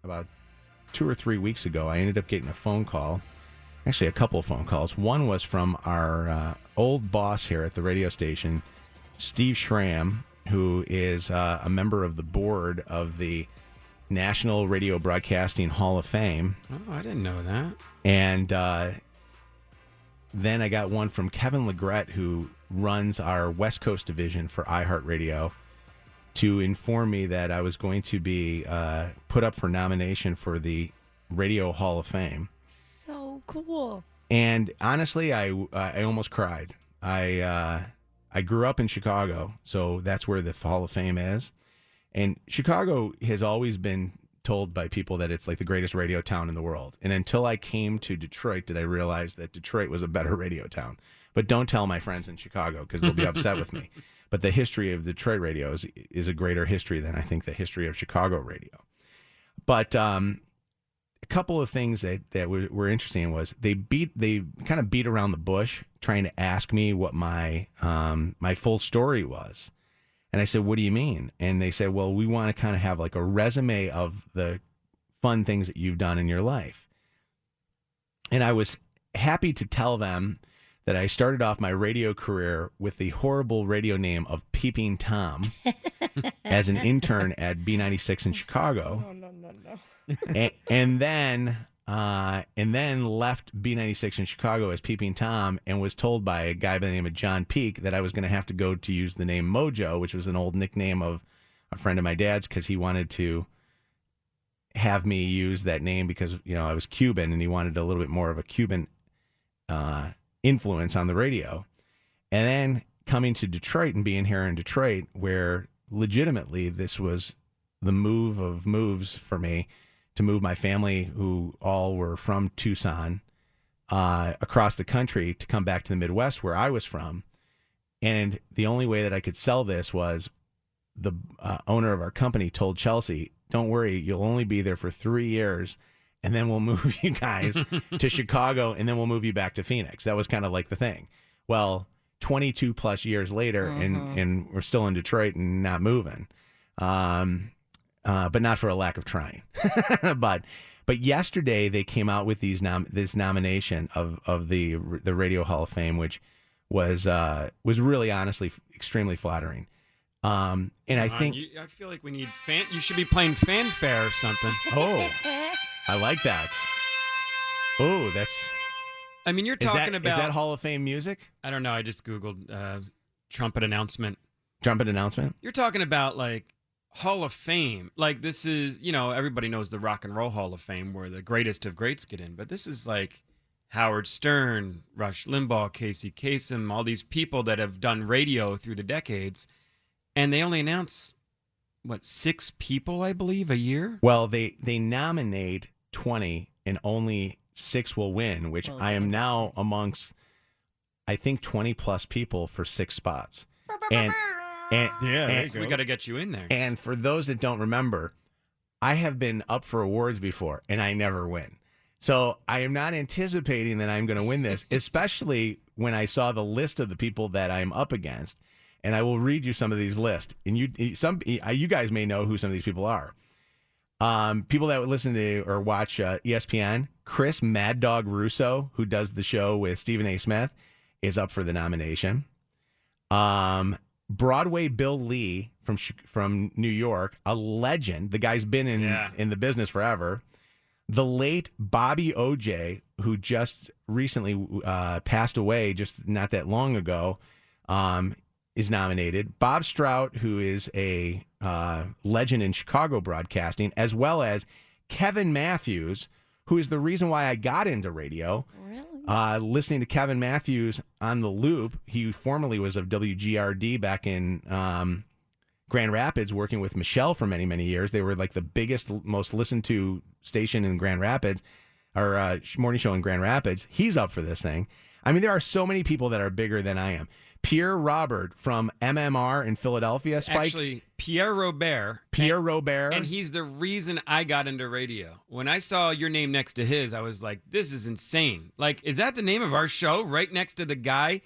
about 2 or 3 weeks ago, I ended up getting a phone call. Actually, a couple of phone calls. One was from our old boss here at the radio station, Steve Schramm, who is a member of the board of the National Radio Broadcasting Hall of Fame. Oh, I didn't know that. And then I got one from Kevin Legret, who runs our West Coast division for iHeartRadio, to inform me that I was going to be put up for nomination for the Radio Hall of Fame. So cool. And honestly, I almost cried. I grew up in Chicago, so that's where the Hall of Fame is. And Chicago has always been told by people that it's like the greatest radio town in the world. And until I came to Detroit did I realize that Detroit was a better radio town. But don't tell my friends in Chicago because they'll be upset with me. But the history of Detroit radio is a greater history than I think the history of Chicago radio. But a couple of things that were interesting was they kind of beat around the bush trying to ask me what my full story was. And I said, what do you mean? And they said, well, we want to kind of have like a resume of the fun things that you've done in your life. And I was happy to tell them that I started off my radio career with the horrible radio name of Peeping Tom as an intern at B96 in Chicago. No. And then left B96 in Chicago as Peeping Tom and was told by a guy by the name of John Peake that I was going to have to go to use the name Mojo, which was an old nickname of a friend of my dad's, because he wanted to have me use that name because, I was Cuban and he wanted a little bit more of a Cuban influence on the radio. And then coming to Detroit and being here in Detroit, where legitimately this was the move of moves for me, to move my family, who all were from Tucson, across the country to come back to the Midwest where I was from. And the only way that I could sell this was the owner of our company told Chelsea, don't worry, you'll only be there for 3 years, and then we'll move you guys to Chicago, and then we'll move you back to Phoenix. That was kind of like the thing. Well, 22 plus years later, and we're still in Detroit and not moving. But not for a lack of trying. but yesterday they came out with this nomination of the Radio Hall of Fame, which was really honestly extremely flattering. And I think I feel like we need you should be playing fanfare or something. Oh, I like that. Oh, that's. I mean, you're talking about. Is that Hall of Fame music? I don't know. I just Googled trumpet announcement. Trumpet announcement? You're talking about like Hall of Fame. Like this is, everybody knows the Rock and Roll Hall of Fame where the greatest of greats get in. But this is like Howard Stern, Rush Limbaugh, Casey Kasem, all these people that have done radio through the decades. And they only announce, 6 people, I believe, a year? Well, they nominate 20 and only 6 will win, which I am now amongst, I think, 20 plus people for 6 spots. And we got to get you in there. And for those that don't remember, I have been up for awards before, and I never win. So I am not anticipating that I'm going to win this, especially when I saw the list of the people that I'm up against. And I will read you some of these lists. And you guys may know who some of these people are. People that would listen to or watch ESPN, Chris Mad Dog Russo, who does the show with Stephen A. Smith, is up for the nomination. Broadway Bill Lee from New York, a legend. The guy's been in the business forever. The late Bobby O.J., who just recently passed away just not that long ago, is nominated. Bob Strout, who is a legend in Chicago broadcasting, as well as Kevin Matthews, who is the reason why I got into radio. Really? Listening to Kevin Matthews on the Loop. He formerly was of WGRD back in Grand Rapids, working with Michelle for many, many years. They were like the biggest, most listened to station in Grand Rapids, or morning show in Grand Rapids. He's up for this thing. I mean, there are so many people that are bigger than I am. Pierre Robert from MMR in Philadelphia, It's Spike. Actually, Pierre Robert. Robert. And he's the reason I got into radio. When I saw your name next to his, I was like, this is insane. Like, is that the name of our show? Right next to the guy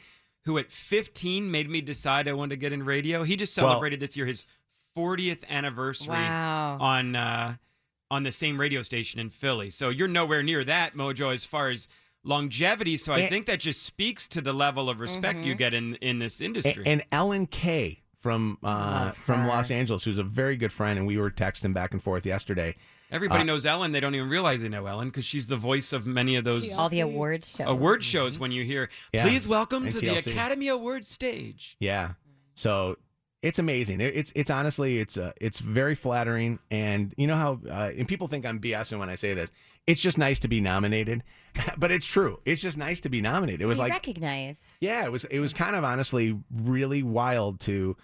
who at 15 made me decide I wanted to get in radio. He just celebrated this year his 40th anniversary on on the same radio station in Philly. So you're nowhere near that, Mojo, as far as longevity. So I think that just speaks to the level of respect you get in this industry. And Ellen Kay from Los Angeles, who's a very good friend, and we were texting back and forth yesterday. Everybody knows Ellen. They don't even realize they know Ellen because she's the voice of many of those all the awards shows. Award shows when you hear, please welcome to the Academy Awards stage. Yeah. So it's amazing. It's honestly, it's very flattering. And you know how, and people think I'm BSing when I say this. It's just nice to be nominated, but it's true. It's just nice to be nominated. It was like recognized. Yeah, it was kind of honestly really wild to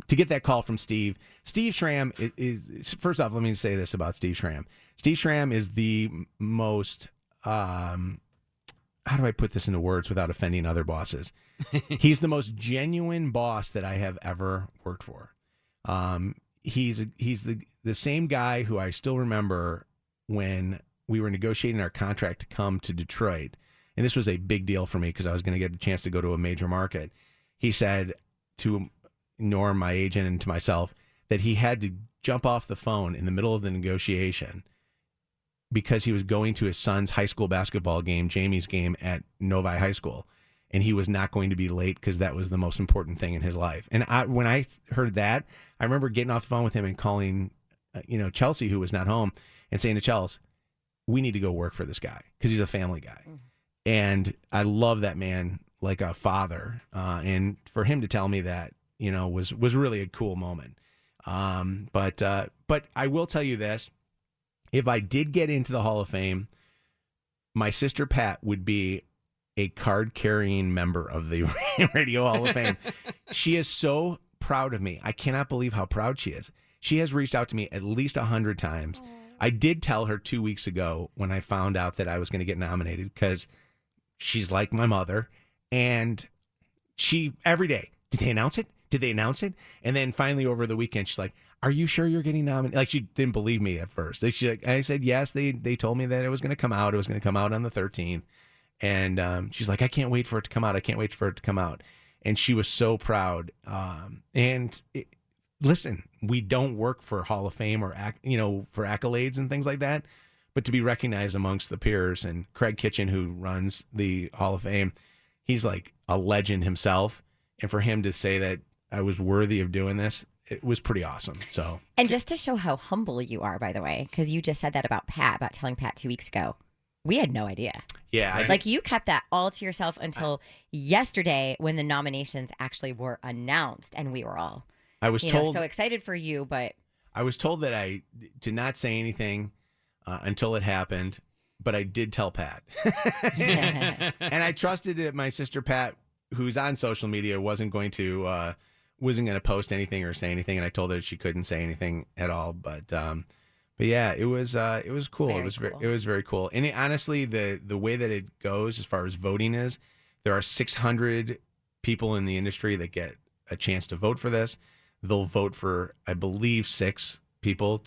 get that call from Steve. Steve Schramm is first off, let me say this about Steve Schramm. Steve Schramm is the most, how do I put this into words without offending other bosses? He's the most genuine boss that I have ever worked for. He's the same guy who I still remember when we were negotiating our contract to come to Detroit. And this was a big deal for me because I was going to get a chance to go to a major market. He said to Norm, my agent, and to myself that he had to jump off the phone in the middle of the negotiation because he was going to his son's high school basketball game, Jamie's game at Novi High School, and he was not going to be late because that was the most important thing in his life. And when I heard that, I remember getting off the phone with him and calling, Chelsea, who was not home, and saying to Chelsea, we need to go work for this guy because he's a family guy. And I love that man like a father. And for him to tell me that, was really a cool moment. But I will tell you this. If I did get into the Hall of Fame, my sister Pat would be a card-carrying member of the Radio Hall of Fame. She is so proud of me. I cannot believe how proud she is. She has reached out to me at least 100 times. Aww. I did tell her 2 weeks ago when I found out that I was going to get nominated because she's like my mother. And she, every day, did they announce it? Did they announce it? And then finally over the weekend, she's like, are you sure you're getting nominated? Like, she didn't believe me at first. I said, yes, they told me that it was going to come out. It was going to come out on the 13th. And she's like, I can't wait for it to come out. I can't wait for it to come out. And she was so proud. Listen, we don't work for Hall of Fame or, for accolades and things like that. But to be recognized amongst the peers, and Craig Kitchen, who runs the Hall of Fame, he's like a legend himself. And for him to say that I was worthy of doing this, it was pretty awesome. So, and just to show how humble you are, by the way, because you just said that about telling Pat 2 weeks ago. We had no idea. Yeah. Like, you kept that all to yourself until yesterday when the nominations actually were announced, and we were all, I was told, so excited for you, but I was told that I did not say anything until it happened, but I did tell Pat. And I trusted that my sister Pat, who's on social media, wasn't going to post anything or say anything, and I told her she couldn't say anything at all. But yeah, it was cool. It was very cool. And honestly, the way that it goes as far as voting is, there are 600 people in the industry that get a chance to vote for this. They'll vote for, I believe, 6 people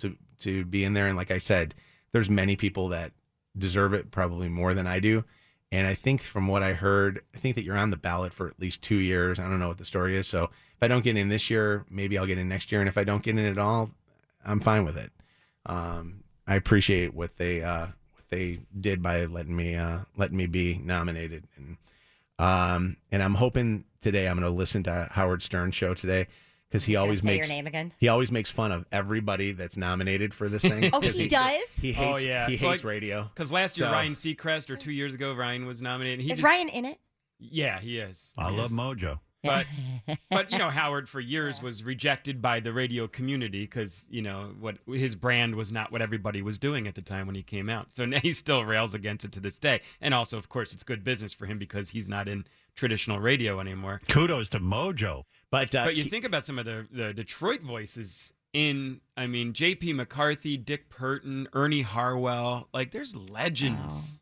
to be in there. And like I said, there's many people that deserve it probably more than I do. And I think from what I heard, I think that you're on the ballot for at least 2 years. I don't know what the story is. So if I don't get in this year, maybe I'll get in next year. And if I don't get in at all, I'm fine with it. I appreciate what they did by letting me be nominated. And I'm hoping today I'm going to listen to Howard Stern's show today, because he always makes your name again. He always makes fun of everybody that's nominated for this thing. Oh, he does? He hates, he hates radio. Because last year Ryan Seacrest, or 2 years ago, Ryan was nominated. Is Ryan in it? Yeah, he is. I love Mojo. But Howard for years was rejected by the radio community because what his brand was not what everybody was doing at the time when he came out. So now he still rails against it to this day. And also, of course, it's good business for him because he's not in traditional radio anymore. Kudos to Mojo. But you think about some of the Detroit voices J.P. McCarthy, Dick Purton, Ernie Harwell. Like, there's legends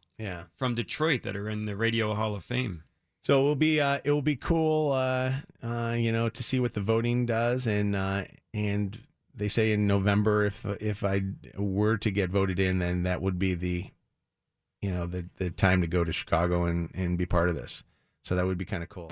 from Detroit that are in the Radio Hall of Fame. So it will be cool, to see what the voting does, and they say in November if I were to get voted in, then that would be the time to go to Chicago and be part of this. So that would be kind of cool.